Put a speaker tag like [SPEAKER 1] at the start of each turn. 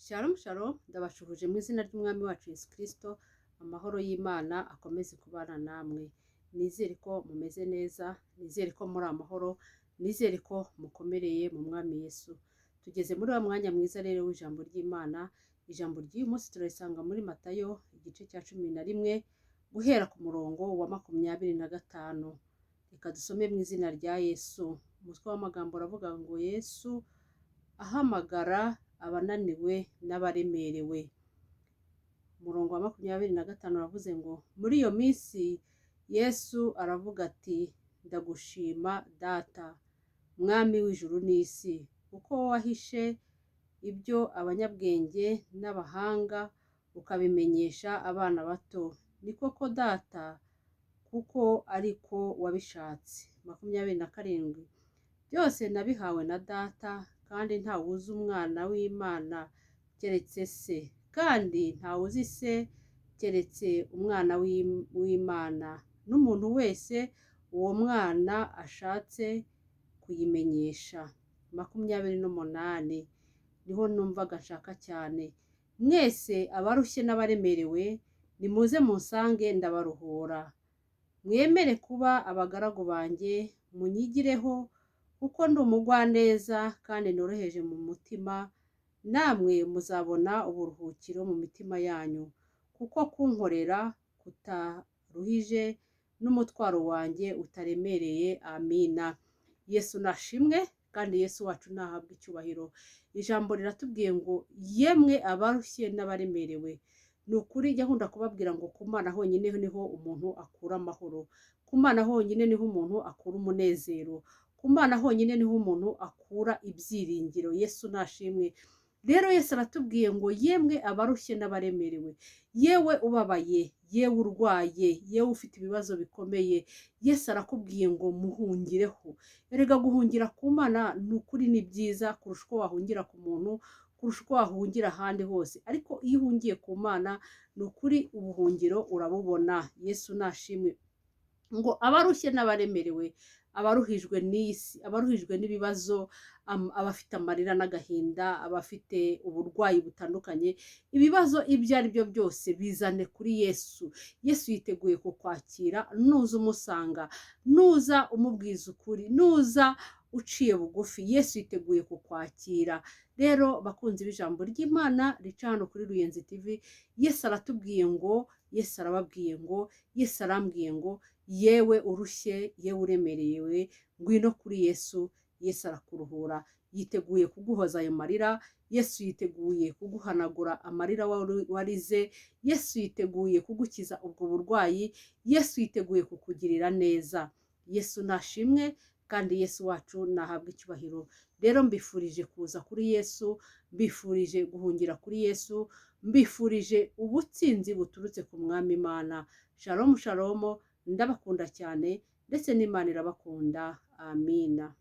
[SPEAKER 1] Shalom shalom ndabashuhuje mu izina ry'umwami wacu Yesu Kristo, amahoro y'Imana akomeze kubana namwe. Nizere ko mumeze neza, nizere ko muri amahoro, nizere ko mukomereye mu mwami Yesu. Tugeze muri wa mwanya mwiza rero w'ijambo ry'Imana. Ijambo ry'uyu munsi turarisanga muri Matayo igice cya 11 guhera ku murongo wa 25. Reka dusome mu izina rya Yesu. Umutwe w'amagambo uravuga ngo Yesu ahamagara abananiwe n'abaremerewe. Umurongo wa 25 uravuze ngo muri iyo minsi Yesu aravuga ati, ndagushima Data, mwami w'ijuru n'isi, kuko wahishe ibyo abanyabwenge n'abahanga ukabimenyesha abana bato. Ni koko Data, kuko ariko wabishatse. 27. Byose nabihawe na Data, kandi ntawuzi umwana w'Imana keretse se, kandi ntawuzi se keretse umwana w'Imana, n'umuntu wese uwo mwana ashatse kuyimenyesha. 28. Niho numvaga nshaka cyane. Mwese abarushye n'abaremerewe, nimuze munsange ndabaruhura. Mwemere kuba abagaragu banjye, munyigireho, kuko ndi umugwaneza kandi noroheje mu mutima, namwe muzabona uburuhukiro mu mitima yanyu, kuko kunkorera kutaruhije n'umutwaro wanjye utaremereye. Amina. Yesu nashimwe kandi Yesu wacu nahabwa icyubahiro. Ijambo riratubwiye ngo yemwe abarushye n'abaremerewe. Ni ukuri jya nkunda kubabwira ngo ku Mana honyine niho umuntu akura amahoro, ku Mana honyine niho umuntu akura umunezero, ku Mana honyine niho umuntu akura ibyiringiro. Yesu nashimwe. Rero Yesu aratubwiye ngo yemwe abarushye n'abaremerewe, yewe ubabaye, yewe urwaye, yewe ufite ibibazo bikomeye, Yesu arakubwiye ngo muhungireho. Erega guhungira ku Mana ni ukuri ni byiza kurusha uko wahungira ku muntu, kurusha uko wahungira ahandi hose, ariko iyo uhungiye ku Mana ni ukuri ubuhungiro urabubona. Yesu nashimwe. Ngo abarushye n'abaremerewe, abaruhijwe n'isi, abaruhijwe n'ibibazo, abafite amarira n'agahinda, abafite uburwayi butandukanye, ibibazo ibyo ari byo byose bizane kuri Yesu. Yesu yiteguye kukwakira nuza umusanga, nuza umubwiza ukuri, nuza uciye bugufi. Yesu yiteguye kukwakira. Rero bakunzi b'ijambo ry'Imana rica hano kuri Ruyenzi TV, Yesu aratubwiye ngo, Yesu arababwiye ngo, Yesu arambwiye ngo yewe urushye, yewe uremerewe, ngwino kuri Yesu. Yesu arakuruhura, yiteguye kuguhoza ayo marira. Yesu yiteguye kuguhanagura amarira warize. Yesu yiteguye kugukiza ubwo burwayi. Yesu yiteguye kukugirira neza. Yesu nashimwe kandi Yesu wacu nahabwa icyubahiro. Rero mbifurije kuza kuri Yesu, mbifurije guhungira kuri Yesu, mbifurije ubutsinzi buturutse ku mwami Imana. Shalom shalom, ndabakunda cyane ndetse n'Imana irabakunda. Amina.